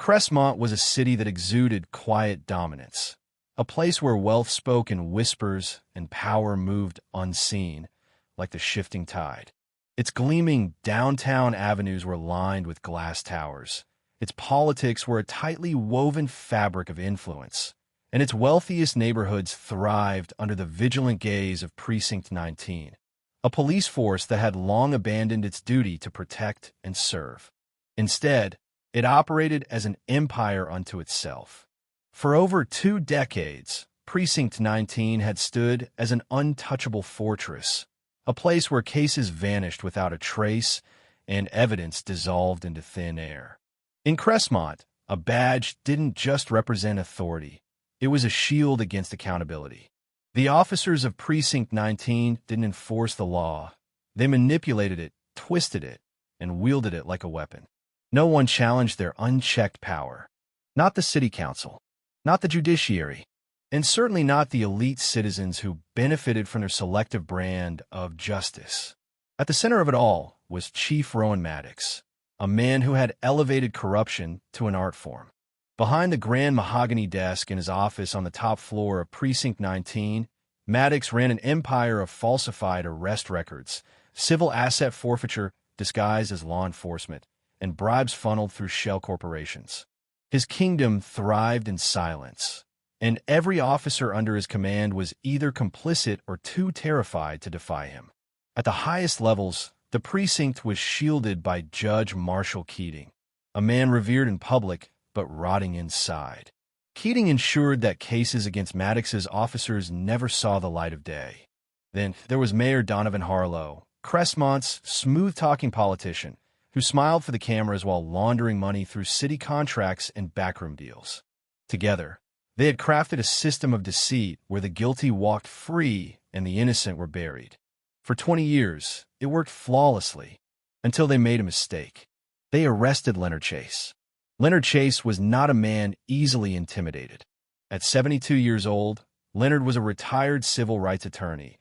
Crestmont was a city that exuded quiet dominance, a place where wealth spoke in whispers and power moved unseen, like the shifting tide. Its gleaming downtown avenues were lined with glass towers. Its politics were a tightly woven fabric of influence, and its wealthiest neighborhoods thrived under the vigilant gaze of Precinct 19, a police force that had long abandoned its duty to protect and serve. Instead, it operated as an empire unto itself. For over 2 decades, Precinct 19 had stood as an untouchable fortress, a place where cases vanished without a trace and evidence dissolved into thin air. In Crestmont, a badge didn't just represent authority. It was a shield against accountability. The officers of Precinct 19 didn't enforce the law. They manipulated it, twisted it, and wielded it like a weapon. No one challenged their unchecked power. Not the city council, not the judiciary, and certainly not the elite citizens who benefited from their selective brand of justice. At the center of it all was Chief Rowan Maddox, a man who had elevated corruption to an art form. Behind the grand mahogany desk in his office on the top floor of Precinct 19, Maddox ran an empire of falsified arrest records, civil asset forfeiture disguised as law enforcement, and bribes funneled through shell corporations. His kingdom thrived in silence, and every officer under his command was either complicit or too terrified to defy him. At the highest levels, the precinct was shielded by Judge Marshall Keating, a man revered in public but rotting inside. Keating ensured that cases against Maddox's officers never saw the light of day. Then there was Mayor Donovan Harlow, Crestmont's smooth-talking politician, who smiled for the cameras while laundering money through city contracts and backroom deals. Together, they had crafted a system of deceit where the guilty walked free and the innocent were buried. For 20 years, it worked flawlessly, until they made a mistake. They arrested Leonard Chase. Leonard Chase was not a man easily intimidated. At 72 years old, Leonard was a retired civil rights attorney,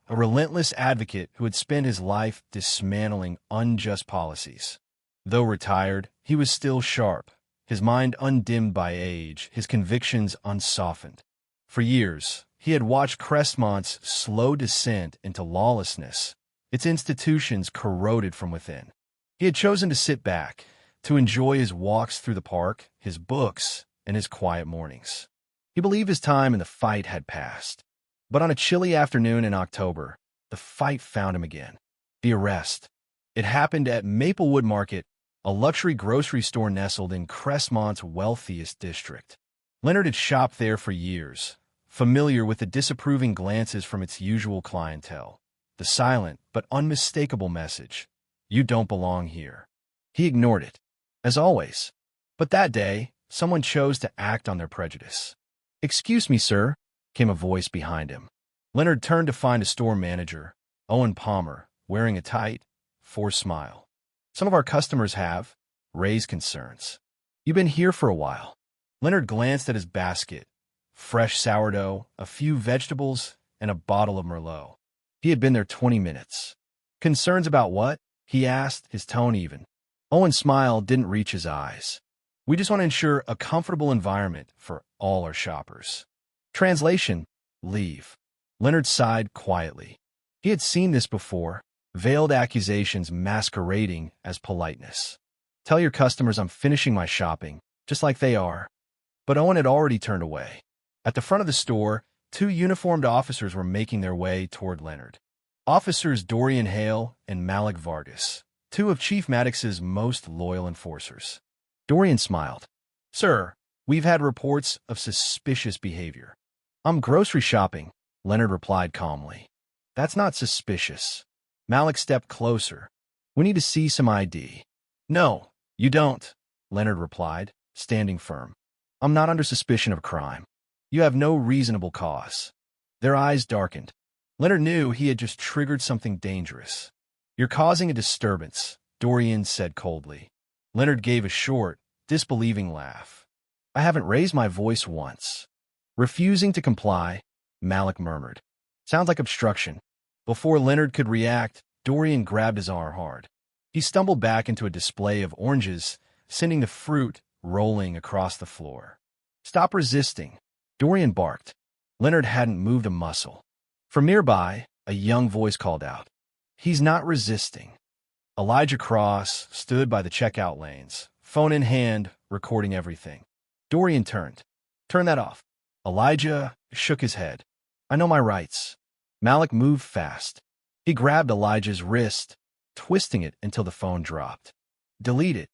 a relentless advocate who had spent his life dismantling unjust policies. Though retired, he was still sharp, his mind undimmed by age, his convictions unsoftened. For years, he had watched Crestmont's slow descent into lawlessness, its institutions corroded from within. He had chosen to sit back, to enjoy his walks through the park, his books, and his quiet mornings. He believed his time in the fight had passed. But on a chilly afternoon in October, the fight found him again. The arrest. It happened at Maplewood Market, a luxury grocery store nestled in Crestmont's wealthiest district. Leonard had shopped there for years, familiar with the disapproving glances from its usual clientele, the silent but unmistakable message, "You don't belong here." He ignored it, as always. But that day, someone chose to act on their prejudice. "Excuse me, sir," came a voice behind him. Leonard turned to find a store manager, Owen Palmer, wearing a tight, forced smile. "Some of our customers have raised concerns. You've been here for a while." Leonard glanced at his basket, fresh sourdough, a few vegetables, and a bottle of Merlot. He had been there 20 minutes. "Concerns about what?" he asked, his tone even. Owen's smile didn't reach his eyes. "We just want to ensure a comfortable environment for all our shoppers." Translation: leave. Leonard sighed quietly. He had seen this before, veiled accusations masquerading as politeness. "Tell your customers I'm finishing my shopping, just like they are." But Owen had already turned away. At the front of the store, 2 uniformed officers were making their way toward Leonard. Officers Dorian Hale and Malik Vargas, 2 of Chief Maddox's most loyal enforcers. Dorian smiled. "Sir, we've had reports of suspicious behavior." "I'm grocery shopping," Leonard replied calmly. "That's not suspicious." Malik stepped closer. "We need to see some ID." "No, you don't," Leonard replied, standing firm. "I'm not under suspicion of crime. You have no reasonable cause." Their eyes darkened. Leonard knew he had just triggered something dangerous. "You're causing a disturbance," Dorian said coldly. Leonard gave a short, disbelieving laugh. "I haven't raised my voice once." Refusing to comply, Malik murmured, "Sounds like obstruction." Before Leonard could react, Dorian grabbed his arm hard. He stumbled back into a display of oranges, sending the fruit rolling across the floor. "Stop resisting," Dorian barked. Leonard hadn't moved a muscle. From nearby, a young voice called out, "He's not resisting." Elijah Cross stood by the checkout lanes, phone in hand, recording everything. Dorian turned. "Turn that off." Elijah shook his head. "I know my rights." Malik moved fast. He grabbed Elijah's wrist, twisting it until the phone dropped. "Delete it."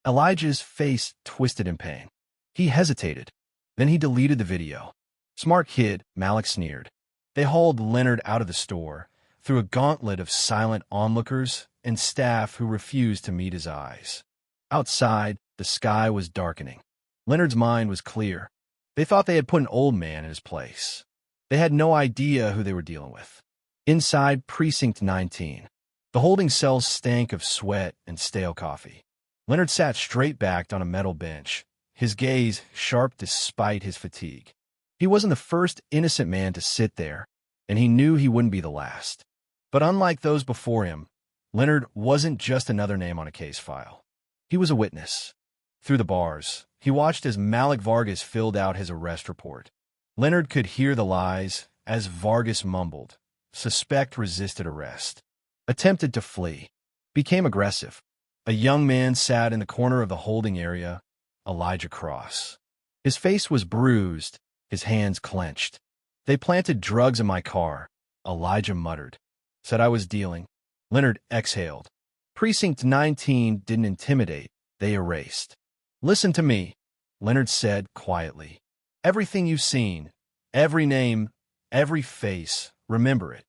Elijah's face twisted in pain. He hesitated. Then he deleted the video. "Smart kid," Malik sneered. They hauled Leonard out of the store, through a gauntlet of silent onlookers and staff who refused to meet his eyes. Outside, the sky was darkening. Leonard's mind was clear. They thought they had put an old man in his place. They had no idea who they were dealing with. Inside Precinct 19, the holding cells stank of sweat and stale coffee. Leonard sat straight-backed on a metal bench, his gaze sharp despite his fatigue. He wasn't the first innocent man to sit there, and he knew he wouldn't be the last. But unlike those before him, Leonard wasn't just another name on a case file. He was a witness. Through the bars, he watched as Malik Vargas filled out his arrest report. Leonard could hear the lies as Vargas mumbled, "Suspect resisted arrest. Attempted to flee. Became aggressive." A young man sat in the corner of the holding area, Elijah Cross. His face was bruised, his hands clenched. "They planted drugs in my car," Elijah muttered. "Said I was dealing." Leonard exhaled. Precinct 19 didn't intimidate, they erased. "Listen to me," Leonard said quietly. "Everything you've seen, every name, every face, remember it."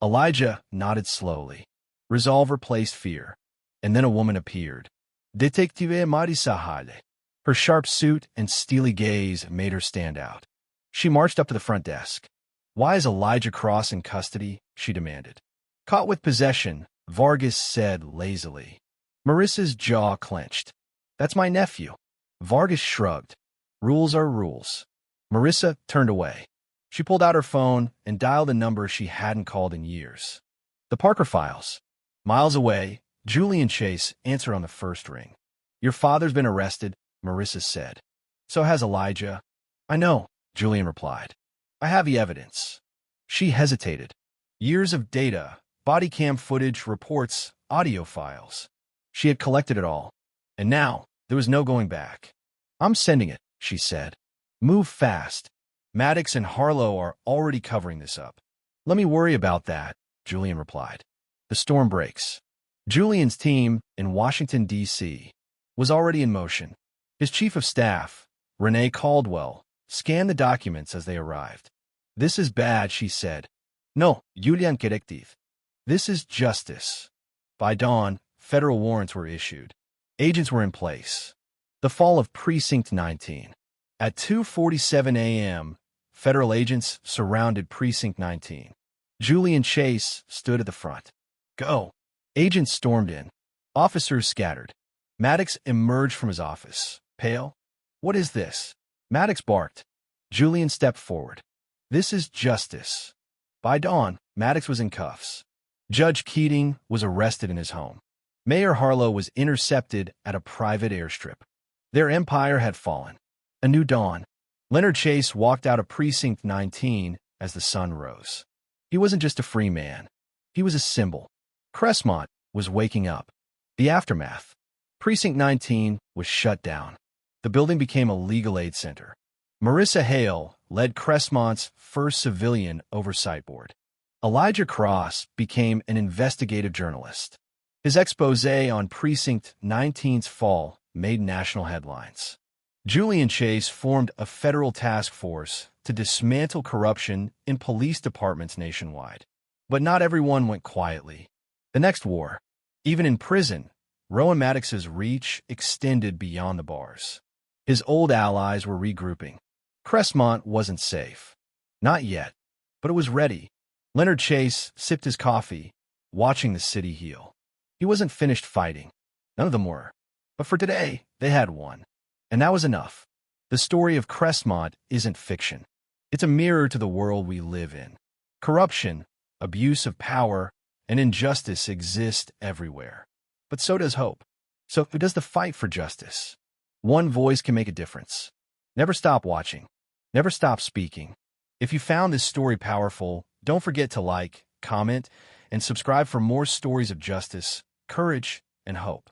Elijah nodded slowly. Resolve replaced fear. And then a woman appeared. Detective Marisa Hale. Her sharp suit and steely gaze made her stand out. She marched up to the front desk. "Why is Elijah Cross in custody?" she demanded. "Caught with possession," Vargas said lazily. Marissa's jaw clenched. "That's my nephew." Vargas shrugged. "Rules are rules." Marissa turned away. She pulled out her phone and dialed a number she hadn't called in years. "The Parker Files." Miles away, Julian Chase answered on the first ring. "Your father's been arrested," Marissa said. "So has Elijah." "I know," Julian replied. "I have the evidence." She hesitated. Years of data, body cam footage, reports, audio files. She had collected it all. And now, there was no going back. "I'm sending it," she said. "Move fast. Maddox and Harlow are already covering this up." "Let me worry about that," Julian replied. The storm breaks. Julian's team in Washington, D.C., was already in motion. His chief of staff, Renee Caldwell, scanned the documents as they arrived. "This is bad," she said. "No, Julian Directive. This is justice." By dawn, federal warrants were issued. Agents were in place. The fall of Precinct 19. At 2:47 a.m., federal agents surrounded Precinct 19. Julian Chase stood at the front. "Go." Agents stormed in. Officers scattered. Maddox emerged from his office, pale. "What is this?" Maddox barked. Julian stepped forward. "This is justice." By dawn, Maddox was in cuffs. Judge Keating was arrested in his home. Mayor Harlow was intercepted at a private airstrip. Their empire had fallen. A new dawn. Leonard Chase walked out of Precinct 19 as the sun rose. He wasn't just a free man. He was a symbol. Crestmont was waking up. The aftermath. Precinct 19 was shut down. The building became a legal aid center. Marissa Hale led Crestmont's first civilian oversight board. Elijah Cross became an investigative journalist. His expose on Precinct 19's fall made national headlines. Julian Chase formed a federal task force to dismantle corruption in police departments nationwide. But not everyone went quietly. The next war, even in prison, Rowan Maddox's reach extended beyond the bars. His old allies were regrouping. Crestmont wasn't safe. Not yet, but it was ready. Leonard Chase sipped his coffee, watching the city heal. He wasn't finished fighting. None of them were. But for today, they had won. And that was enough. The story of Crestmont isn't fiction. It's a mirror to the world we live in. Corruption, abuse of power, and injustice exist everywhere. But so does hope. So does the fight for justice. One voice can make a difference. Never stop watching. Never stop speaking. If you found this story powerful, don't forget to like, comment, and subscribe for more stories of justice, courage, and hope.